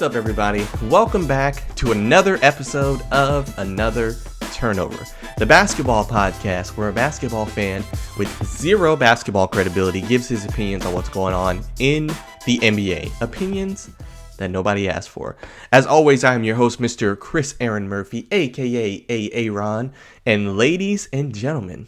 up, everybody? Welcome back to another episode of Another Turnover, the basketball podcast where a basketball fan with zero basketball credibility gives his opinions on what's going on in the NBA. Opinions that nobody asked for. As always, I am your host, Mr. Chris Aaron Murphy, aka Aaron, and ladies and gentlemen,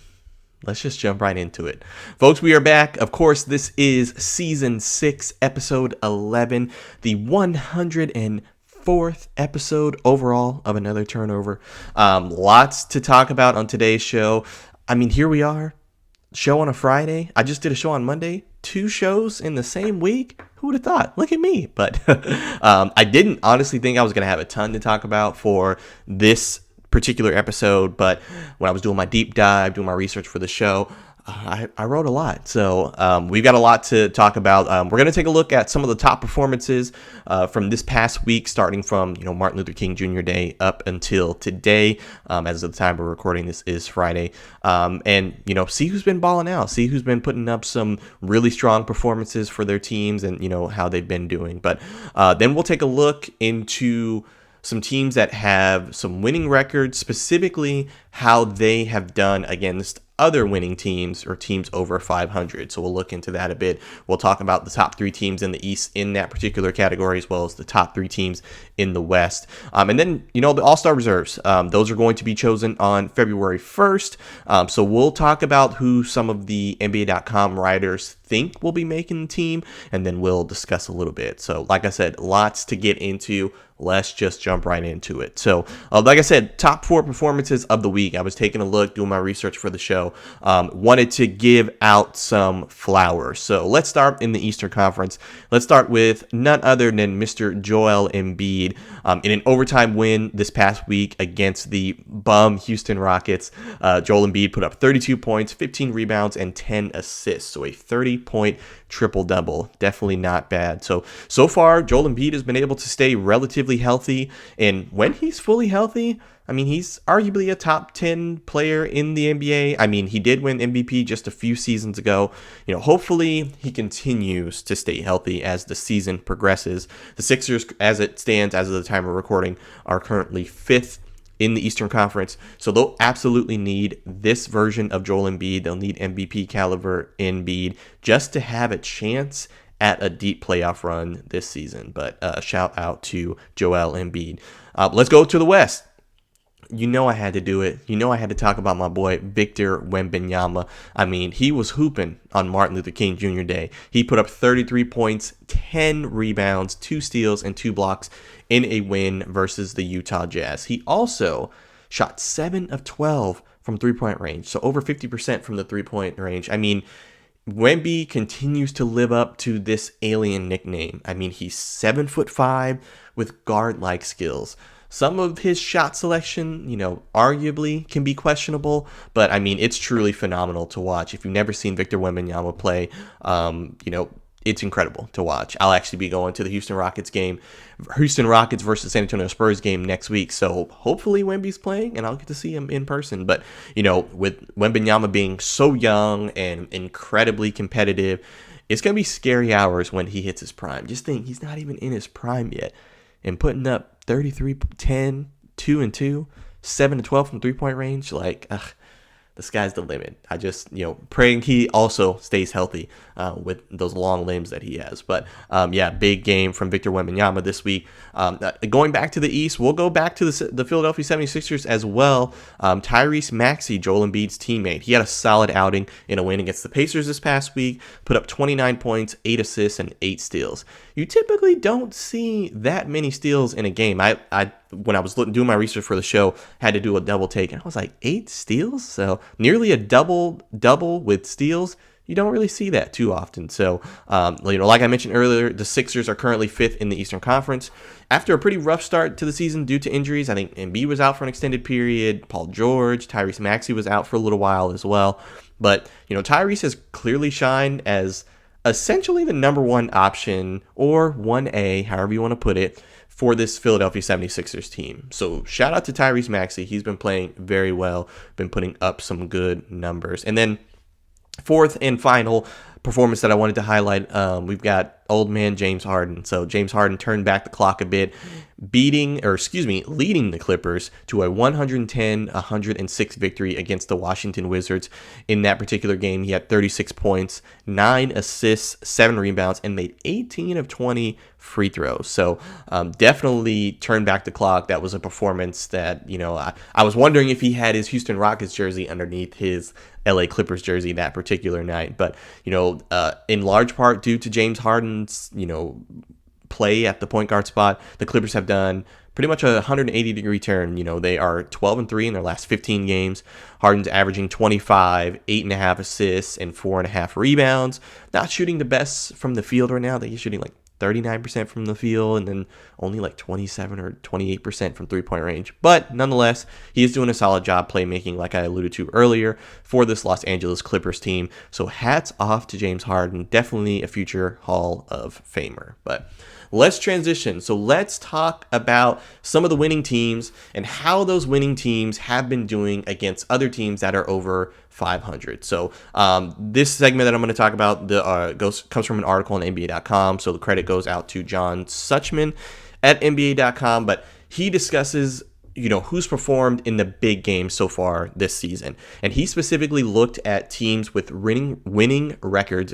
let's just jump right into it. Folks, we are back. Of course, this is Season 6, Episode 11, the 104th episode overall of Another Turnover. Lots to talk about on today's show. I mean, here we are, show on a Friday. I just did a show on Monday. 2 shows in the same week? Who would have thought? Look at me. But I didn't honestly think I was going to have a ton to talk about for this particular episode, but when I was doing my deep dive, doing my research for the show, I wrote a lot. So we've got a lot to talk about. We're going to take a look at some of the top performances from this past week, starting from Martin Luther King Jr. Day up until today. As of the time we're recording, this is Friday, and see who's been balling out, see who's been putting up some really strong performances for their teams, and how they've been doing. But then we'll take a look into some teams that have some winning records, specifically how they have done against other winning teams or teams over 500. So we'll look into that a bit. We'll talk about the top 3 teams in the East in that particular category, as well as the top 3 teams in the West. And then, the All-Star reserves. Those are going to be chosen on February 1st. So we'll talk about who some of the NBA.com writers think will be making the team, and then we'll discuss a little bit. So like I said, lots to get into. Let's just jump right into it. So like I said, top 4 performances of the week. I was taking a look, doing my research for the show. Wanted to give out some flowers. So let's start in the Eastern Conference. Let's start with none other than Mr. Joel Embiid in an overtime win this past week against the bum Houston Rockets. Joel Embiid put up 32 points, 15 rebounds, and 10 assists. So a 30-point triple-double. Definitely not bad. So far, Joel Embiid has been able to stay relatively healthy. And when he's fully healthy, I mean, he's arguably a top 10 player in the NBA. I mean, he did win MVP just a few seasons ago. Hopefully he continues to stay healthy as the season progresses. The Sixers, as it stands as of the time of recording, are currently 5th in the Eastern Conference. So they'll absolutely need this version of Joel Embiid. They'll need MVP caliber Embiid just to have a chance at a deep playoff run this season. But shout out to Joel Embiid. Let's go to the West. I had to do it. I had to talk about my boy, Victor Wembanyama. I mean, he was hooping on Martin Luther King Jr. Day. He put up 33 points, 10 rebounds, 2 steals, and 2 blocks in a win versus the Utah Jazz. He also shot 7 of 12 from three-point range, so over 50% from the three-point range. I mean, Wemby continues to live up to this alien nickname. I mean, he's 7'5" with guard-like skills. Some of his shot selection, arguably can be questionable, but I mean, it's truly phenomenal to watch. If you've never seen Victor Wembanyama play, it's incredible to watch. I'll actually be going to the Houston Rockets versus San Antonio Spurs game next week. So hopefully Wemby's playing and I'll get to see him in person. But, with Wembanyama being so young and incredibly competitive, it's going to be scary hours when he hits his prime. Just think, he's not even in his prime yet. And putting up 33, 10, 2 and 2, 7 to 12 from three-point range, the sky's the limit. I just, praying he also stays healthy with those long limbs that he has. But, big game from Victor Wembanyama this week. Going back to the East, we'll go back to the Philadelphia 76ers as well. Tyrese Maxey, Joel Embiid's teammate, he had a solid outing in a win against the Pacers this past week, put up 29 points, 8 assists, and 8 steals. You typically don't see that many steals in a game. I when I was doing my research for the show, had to do a double take, and I was like, 8 steals? So nearly a double with steals. You don't really see that too often. So, like I mentioned earlier, the Sixers are currently 5th in the Eastern Conference. After a pretty rough start to the season due to injuries, I think Embiid was out for an extended period. Paul George, Tyrese Maxey was out for a little while as well. But, Tyrese has clearly shined as essentially the number 1 option, or 1A, however you want to put it, for this Philadelphia 76ers team. So shout out to Tyrese Maxey. He's been playing very well, been putting up some good numbers. And then fourth and final performance that I wanted to highlight, we've got old man James Harden. So James Harden turned back the clock a bit, leading the Clippers to a 110-106 victory against the Washington Wizards. In that particular game, he had 36 points, 9 assists, 7 rebounds, and made 18 of 20 free throws. So definitely turned back the clock. That was a performance that, I was wondering if he had his Houston Rockets jersey underneath his LA Clippers jersey that particular night. But, in large part due to James Harden's, play at the point guard spot, the Clippers have done pretty much a 180-degree turn. They are 12-3 in their last 15 games. Harden's averaging 25, 8.5 assists, and 4.5 rebounds. Not shooting the best from the field right now. He's shooting like 39% from the field and then only like 27 or 28% from three-point range. But nonetheless, he is doing a solid job playmaking, like I alluded to earlier, for this Los Angeles Clippers team. So hats off to James Harden. Definitely a future Hall of Famer. But let's transition. So let's talk about some of the winning teams and how those winning teams have been doing against other teams that are over 500. So this segment that I'm going to talk about comes from an article on NBA.com. So the credit goes out to John Suchman at NBA.com, but he discusses who's performed in the big games so far this season. And he specifically looked at teams with winning records,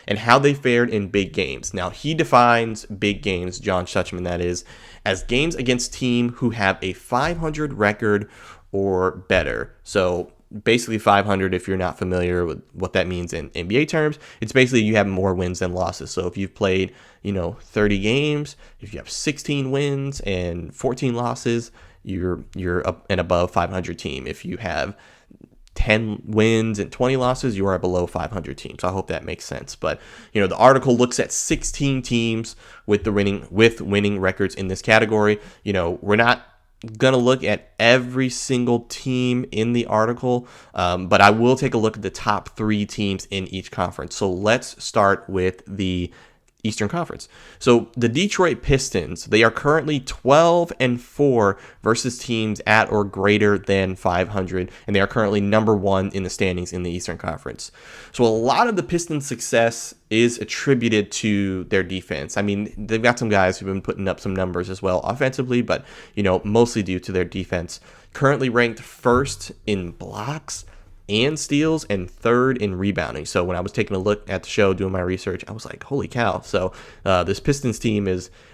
and how they fared in big games. Now, he defines big games, John Suchman that is, as games against team who have a 500 record or better. So basically 500, if you're not familiar with what that means in NBA terms, it's basically you have more wins than losses. So if you've played, 30 games, if you have 16 wins and 14 losses, you're up and above 500 team. If you have 10 wins and 20 losses, you are a below 500 team. So I hope that makes sense. But, the article looks at 16 teams with winning records in this category. We're not going to look at every single team in the article, but I will take a look at the top 3 teams in each conference. So let's start with the Eastern Conference. So the Detroit Pistons, they are currently 12-4 versus teams at or greater than 500, and they are currently number 1 in the standings in the Eastern Conference. So a lot of the Pistons' success is attributed to their defense. I mean, they've got some guys who've been putting up some numbers as well offensively, but, mostly due to their defense. Currently ranked first in blocks and steals and third in rebounding. So when I was taking a look at the show, doing my research, I was like, holy cow. So this Pistons team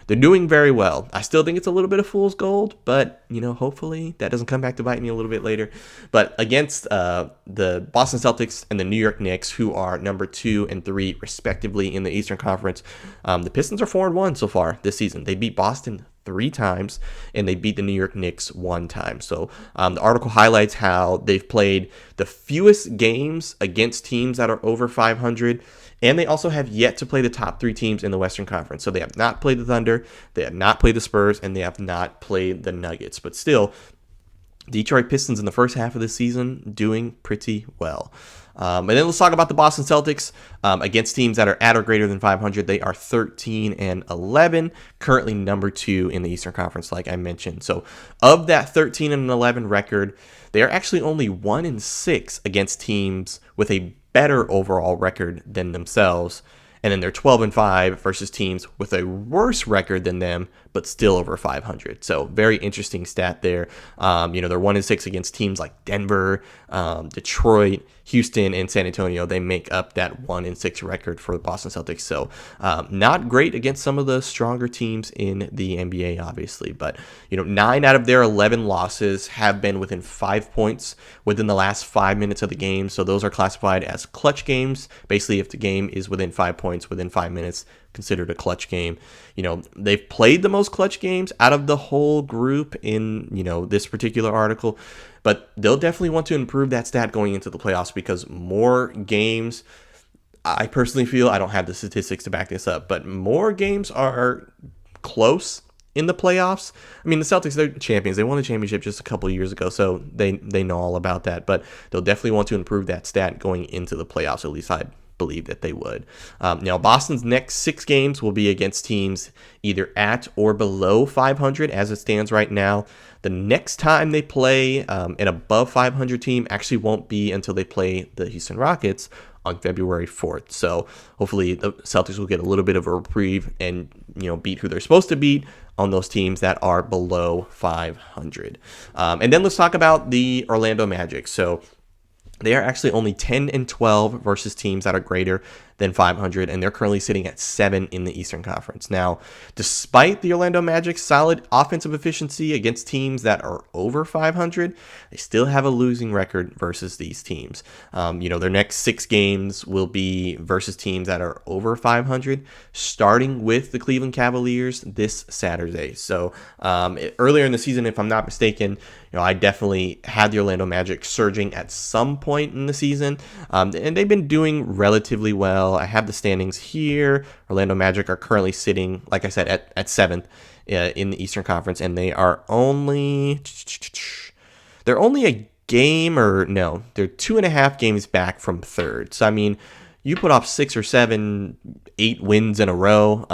they're doing very well. I still think it's a little bit of fool's gold, but, hopefully that doesn't come back to bite me a little bit later. But against the Boston Celtics and the New York Knicks, who are number 2 and 3 respectively in the Eastern Conference, the Pistons are 4-1 so far this season. They beat Boston 3 times, and they beat the New York Knicks 1 time. So the article highlights how they've played the fewest games against teams that are over 500, and they also have yet to play the top 3 teams in the Western Conference. So they have not played the Thunder, they have not played the Spurs, and they have not played the Nuggets. But still, Detroit Pistons in the first half of the season doing pretty well. And then let's talk about the Boston Celtics against teams that are at or greater than 500. They are 13-11, currently number 2 in the Eastern Conference, like I mentioned. So of that 13-11 record, they are actually only 1-6 against teams with a better overall record than themselves. And then they're 12-5 versus teams with a worse record than them, but still over 500. So very interesting stat there. They're 1-6 against teams like Denver, Detroit, Houston, and San Antonio. They make up that 1-6 record for the Boston Celtics. So not great against some of the stronger teams in the NBA, obviously. But 9 out of their 11 losses have been within 5 points within the last 5 minutes of the game. So those are classified as clutch games. Basically, if the game is within 5 points within 5 minutes, considered a clutch game. They've played the most clutch games out of the whole group in, this particular article, but they'll definitely want to improve that stat going into the playoffs because more games, I personally feel, I don't have the statistics to back this up, but more games are close in the playoffs. I mean, the Celtics, they're champions. They won the championship just a couple years ago, so they know all about that, but they'll definitely want to improve that stat going into the playoffs, at least I believe that they would. Now, Boston's next 6 games will be against teams either at or below 500 as it stands right now. The next time they play an above 500 team actually won't be until they play the Houston Rockets on February 4th. So hopefully the Celtics will get a little bit of a reprieve and, beat who they're supposed to beat on those teams that are below 500. And then let's talk about the Orlando Magic. So they are actually only 10-12 versus teams that are greater than 500, and they're currently sitting at 7 in the Eastern Conference. Now, despite the Orlando Magic's solid offensive efficiency against teams that are over 500, they still have a losing record versus these teams. Their next 6 games will be versus teams that are over 500, starting with the Cleveland Cavaliers this Saturday. So earlier in the season, if I'm not mistaken, I definitely had the Orlando Magic surging at some point in the season, and they've been doing relatively well. I have the standings here. Orlando Magic are currently sitting, like I said, at 7th in the Eastern Conference, and they're only a game, or no, they're 2.5 games back from 3rd. So, I mean, you put off 6 or 7, 8 wins in a row,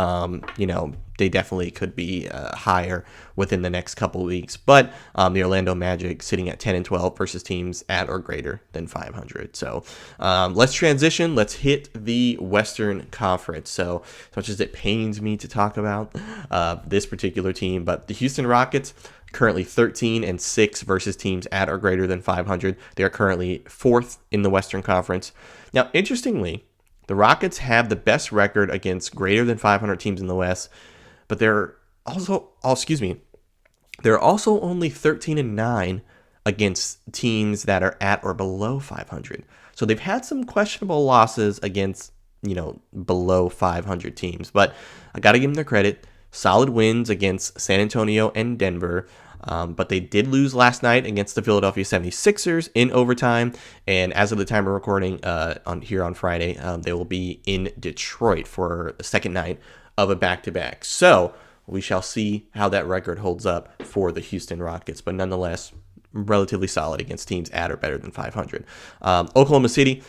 they definitely could be higher within the next couple of weeks. But the Orlando Magic sitting at 10-12 versus teams at or greater than 500. So let's transition. Let's hit the Western Conference. So as much as it pains me to talk about this particular team, but the Houston Rockets currently 13-6 versus teams at or greater than 500. They are currently 4th in the Western Conference. Now, interestingly, the Rockets have the best record against greater than 500 teams in the West, but they're also only 13-9 against teams that are at or below 500. So they've had some questionable losses against, below 500 teams, but I got to give them their credit. Solid wins against San Antonio and Denver, but they did lose last night against the Philadelphia 76ers in overtime, and as of the time of recording on Friday, they will be in Detroit for the second night of a back-to-back. So we shall see how that record holds up for the Houston Rockets, but nonetheless, relatively solid against teams at or better than 500. Oklahoma City,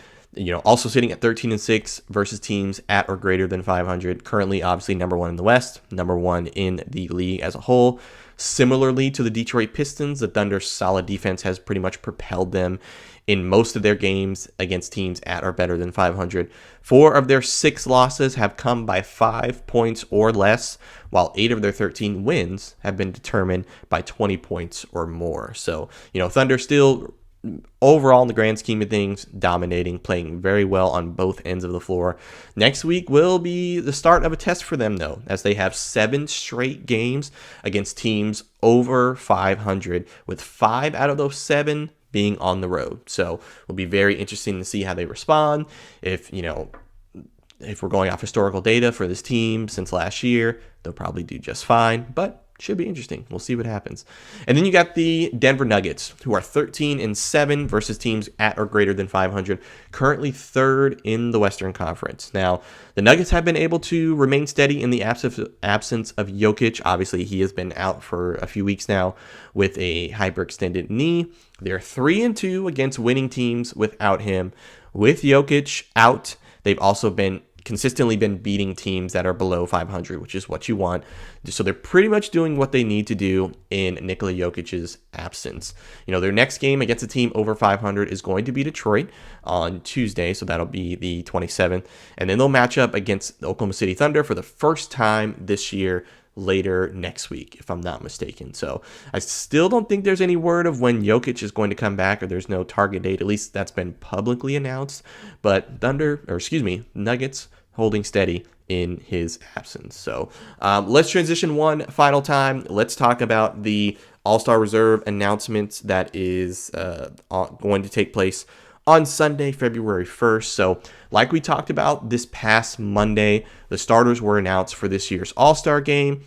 also sitting at 13-6 versus teams at or greater than 500. Currently, obviously, number 1 in the West, number 1 in the league as a whole. Similarly to the Detroit Pistons, the Thunder's solid defense has pretty much propelled them in most of their games against teams at or better than 500. 4 of their 6 losses have come by 5 points or less, while 8 of their 13 wins have been determined by 20 points or more. So, Thunder still, overall in the grand scheme of things, dominating, playing very well on both ends of the floor. Next week will be the start of a test for them, though, as they have 7 straight games against teams over 500, with 5 out of those 7 being on the road. So it'll be very interesting to see how they respond. If we're going off historical data for this team since last year, they'll probably do just fine, but should be interesting. We'll see what happens. And then you got the Denver Nuggets, who are 13-7 versus teams at or greater than 500, currently 3rd in the Western Conference. Now, the Nuggets have been able to remain steady in the absence of Jokic. Obviously, he has been out for a few weeks now with a hyperextended knee. They're 3-2 against winning teams without him. With Jokic out, they've also consistently been beating teams that are below 500, which is what you want. So they're pretty much doing what they need to do in Nikola Jokic's absence. Their next game against a team over 500 is going to be Detroit on Tuesday, so that'll be the 27th. And then they'll match up against the Oklahoma City Thunder for the first time this year later next week, if I'm not mistaken. So I still don't think there's any word of when Jokic is going to come back, or there's no target date. At least that's been publicly announced. But Nuggets holding steady in his absence. So let's transition one final time. Let's talk about the All-Star Reserve announcements that is going to take place on Sunday, February 1st. So like we talked about this past Monday, the starters were announced for this year's All-Star Game.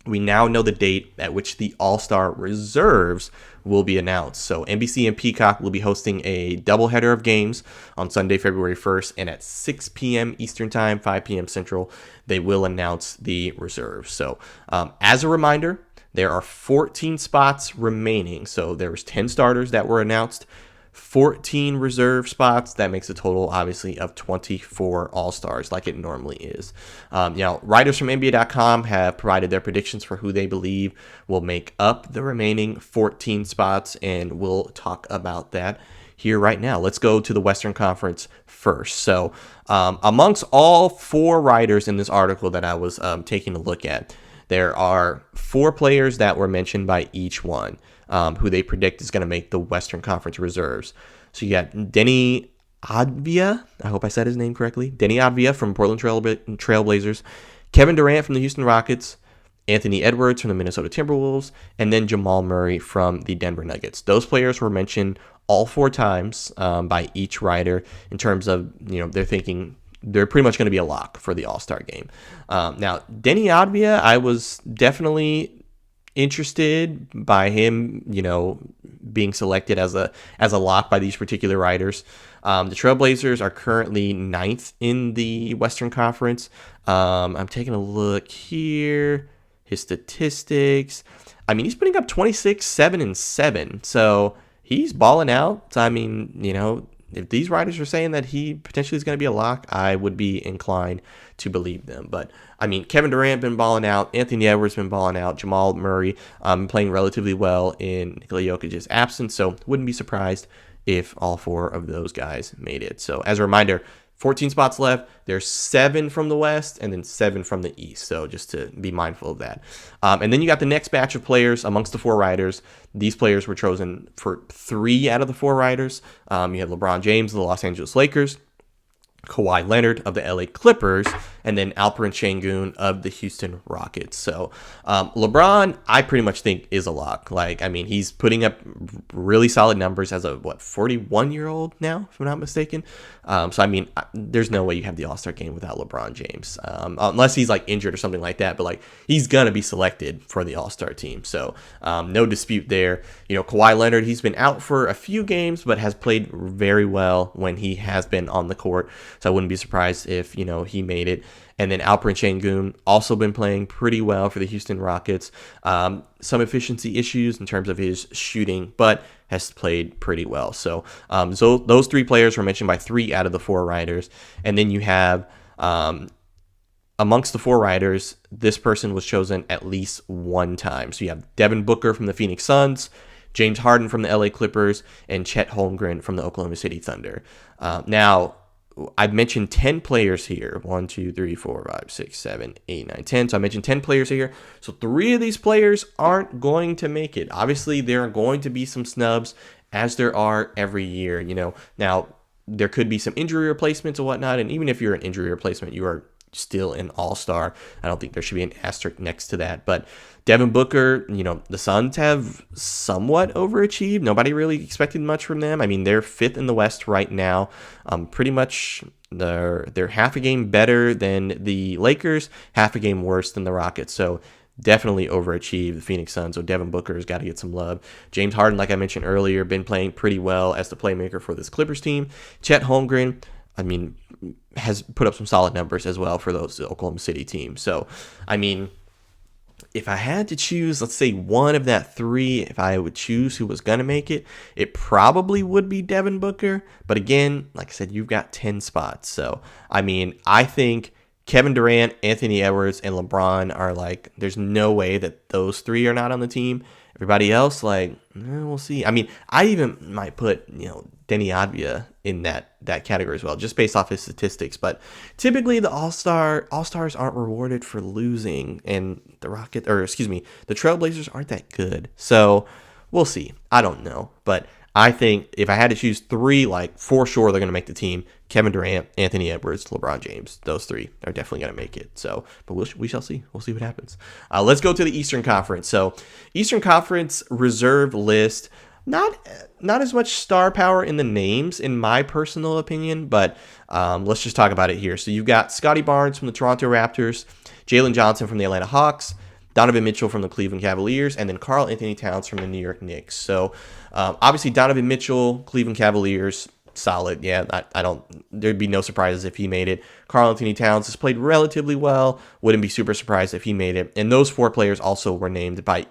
We now know the date at which the All-Star Reserves will be announced. So NBC and Peacock will be hosting a doubleheader of games on Sunday, February 1st, and at 6 p.m. Eastern Time, 5 p.m. Central, they will announce the reserves. So as a reminder, there are 14 spots remaining. So there was 10 starters that were announced. 14 reserve spots. That makes a total, obviously, of 24 All-Stars, like it normally is. Writers from NBA.com have provided their predictions for who they believe will make up the remaining 14 spots, and we'll talk about that here right now. Let's go to the Western Conference first. So amongst all 4 writers in this article that I was taking a look at, there are 4 players that were mentioned by each one who they predict is going to make the Western Conference reserves. So you got Deni Avdija, I hope I said his name correctly, Deni Avdija from Portland Trailblazers, Kevin Durant from the Houston Rockets, Anthony Edwards from the Minnesota Timberwolves, and then Jamal Murray from the Denver Nuggets. Those players were mentioned all 4 times by each writer in terms of, they're thinking they're pretty much going to be a lock for the All-Star game. Now, Deni Avdija, I was definitely interested by him, being selected as a lock by these particular writers. The Trailblazers are currently 9th in the Western Conference. I'm taking a look here. His statistics. I mean, he's putting up 26, 7, and 7. So he's balling out. So, I mean, if these writers are saying that he potentially is going to be a lock, I would be inclined to believe them. But, I mean, Kevin Durant been balling out. Anthony Edwards been balling out. Jamal Murray playing relatively well in Nikola Jokic's absence. So wouldn't be surprised if all 4 of those guys made it. So as a reminder, 14 spots left. There's 7 from the West and then 7 from the East. So just to be mindful of that. And then you got the next batch of players amongst the 4 writers. These players were chosen for 3 out of the 4 writers. You have LeBron James of the Los Angeles Lakers, Kawhi Leonard of the LA Clippers, and then Alperen Sengun of the Houston Rockets. So LeBron, I pretty much think is a lock. He's putting up really solid numbers as a 41-year-old now, if I'm not mistaken. There's no way you have the All-Star game without LeBron James, unless he's injured or something like that. But he's gonna be selected for the All-Star team, so no dispute there. Kawhi Leonard, he's been out for a few games, but has played very well when he has been on the court. So I wouldn't be surprised if he made it. And then Alperen Sengun also been playing pretty well for the Houston Rockets. Some efficiency issues in terms of his shooting, but has played pretty well. So those 3 players were mentioned by 3 out of the 4 writers. And then you have amongst the 4 writers, this person was chosen at least 1 time. So you have Devin Booker from the Phoenix Suns, James Harden from the LA Clippers, and Chet Holmgren from the Oklahoma City Thunder. Now, I've mentioned 10 players here. 1, 2, 3, 4, 5, 6, 7, 8, 9, 10. So I mentioned 10 players here. So 3 of these players aren't going to make it. Obviously, there are going to be some snubs, as there are every year. Now there could be some injury replacements and whatnot. And even if you're an injury replacement, you are still an all-star. I don't think there should be an asterisk next to that. But Devin Booker, the Suns have somewhat overachieved. Nobody really expected much from them. I mean, they're 5th in the West right now. Pretty much they're half a game better than the Lakers, half a game worse than the Rockets. So definitely overachieved the Phoenix Suns. So Devin Booker has got to get some love. James Harden, like I mentioned earlier, been playing pretty well as the playmaker for this Clippers team. Chet Holmgren, has put up some solid numbers as well for those Oklahoma City teams. So, if I had to choose, let's say one of that 3, if I would choose who was going to make it, it probably would be Devin Booker. But again, like I said, you've got 10 spots. So, I think Kevin Durant, Anthony Edwards, and LeBron are there's no way that those 3 are not on the team. Everybody else, we'll see. I even might put, Deni Avdija in that category as well, just based off his statistics. But typically the All-Stars aren't rewarded for losing, and the Trailblazers aren't that good. So we'll see. I don't know. But I think if I had to choose 3, for sure they're going to make the team. Kevin Durant, Anthony Edwards, LeBron James. Those 3 are definitely going to make it. So, but we shall see. We'll see what happens. Let's go to the Eastern Conference. So, Eastern Conference reserve list. Not as much star power in the names, in my personal opinion, but let's just talk about it here. So you've got Scotty Barnes from the Toronto Raptors, Jalen Johnson from the Atlanta Hawks, Donovan Mitchell from the Cleveland Cavaliers, and then Karl Anthony Towns from the New York Knicks. So obviously Donovan Mitchell, Cleveland Cavaliers, solid. Yeah, I don't. There'd be no surprises if he made it. Karl Anthony Towns has played relatively well. Wouldn't be super surprised if he made it. And those 4 players also were named by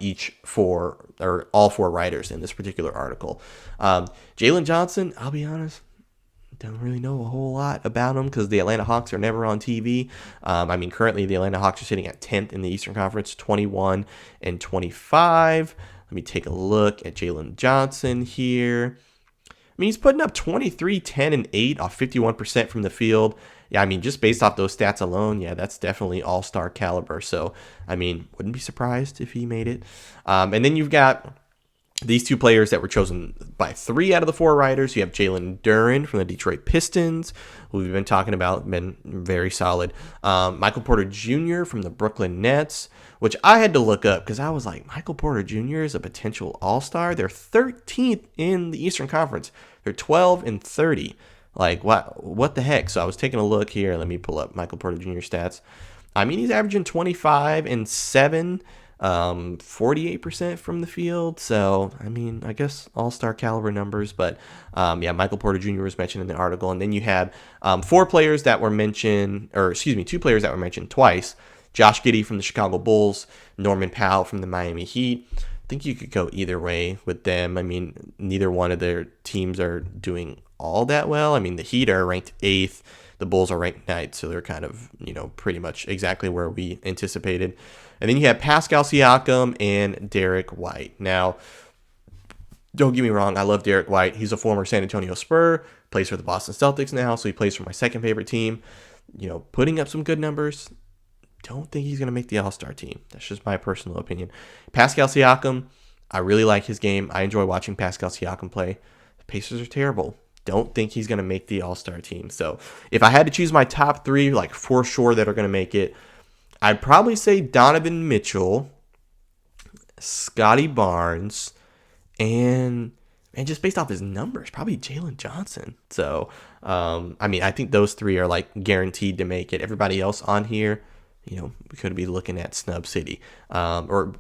all 4 writers in this particular article. Jalen Johnson, I'll be honest, don't really know a whole lot about him because the Atlanta Hawks are never on TV. Currently the Atlanta Hawks are sitting at 10th in the Eastern Conference, 21-25. Let me take a look at Jalen Johnson here. He's putting up 23, 10, and 8 off 51% from the field. Yeah, just based off those stats alone, yeah, that's definitely all-star caliber. So, wouldn't be surprised if he made it. And then you've got these 2 players that were chosen by 3 out of the 4 writers. You have Jalen Duren from the Detroit Pistons, who we've been talking about, been very solid. Michael Porter Jr. from the Brooklyn Nets, which I had to look up because I was like, Michael Porter Jr. is a potential all-star. They're 13th in the Eastern Conference. They're 12-30. Like, what the heck? So I was taking a look here. Let me pull up Michael Porter Jr. stats. He's averaging 25 and 7. 48% from the field. So, I guess all-star caliber numbers. But, Michael Porter Jr. was mentioned in the article. And then you have 2 players that were mentioned twice. Josh Giddey from the Chicago Bulls, Norman Powell from the Miami Heat. I think you could go either way with them. Neither one of their teams are doing all that well. The Heat are ranked 8th. The Bulls are ranked 9th, so they're kind of, pretty much exactly where we anticipated. And then you have Pascal Siakam and Derek White. Now, don't get me wrong, I love Derek White. He's a former San Antonio Spur, plays for the Boston Celtics now, so he plays for my second favorite team. Putting up some good numbers. Don't think he's going to make the All-Star team. That's just my personal opinion. Pascal Siakam, I really like his game. I enjoy watching Pascal Siakam play. The Pacers are terrible. Don't think he's going to make the All-Star team. So if I had to choose my top 3, like for sure that are going to make it, I'd probably say Donovan Mitchell, Scotty Barnes, and just based off his numbers, probably Jalen Johnson. So, I think those 3 are like guaranteed to make it. Everybody else on here, we could be looking at Snub City, or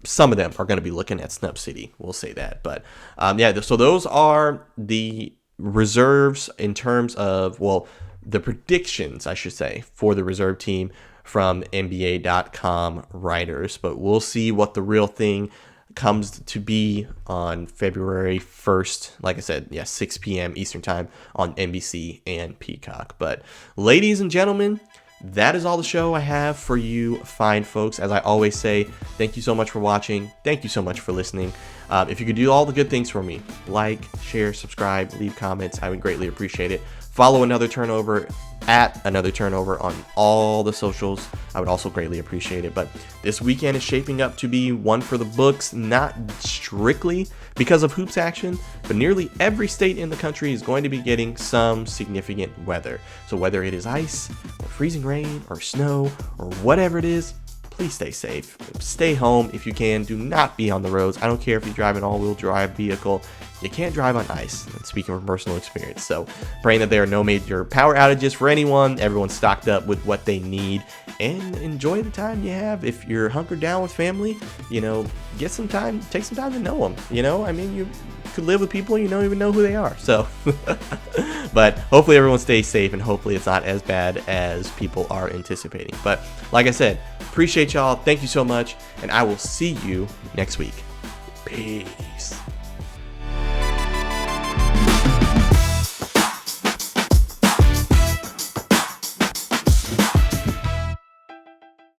some of them are going to be looking at Snub City. We'll say that. But so those are the reserves in terms of, the predictions, I should say, for the reserve team from NBA.com writers. But we'll see what the real thing comes to be on February 1st. Like I said, 6 p.m. Eastern time on NBC and Peacock. But ladies and gentlemen, that is all the show I have for you fine folks. As I always say, thank you so much for watching. Thank you so much for listening. If you could do all the good things for me, like, share, subscribe, leave comments, I would greatly appreciate it. Follow Another Turnover at Another Turnover on all the socials. I would also greatly appreciate it. But this weekend is shaping up to be one for the books, not strictly because of hoops action, but nearly every state in the country is going to be getting some significant weather. So whether it is ice or freezing rain or snow or whatever it is, please stay safe. Stay home if you can. Do not be on the roads. I don't care if you drive an all-wheel drive vehicle. You can't drive on ice. Speaking from personal experience. So praying that there are no major power outages for anyone. Everyone's stocked up with what they need. And enjoy the time you have. If you're hunkered down with family, get some time. Take some time to know them. You could live with people you don't even know who they are. So, but hopefully everyone stays safe and hopefully it's not as bad as people are anticipating. But like I said, appreciate y'all. Thank you so much. And I will see you next week. Peace.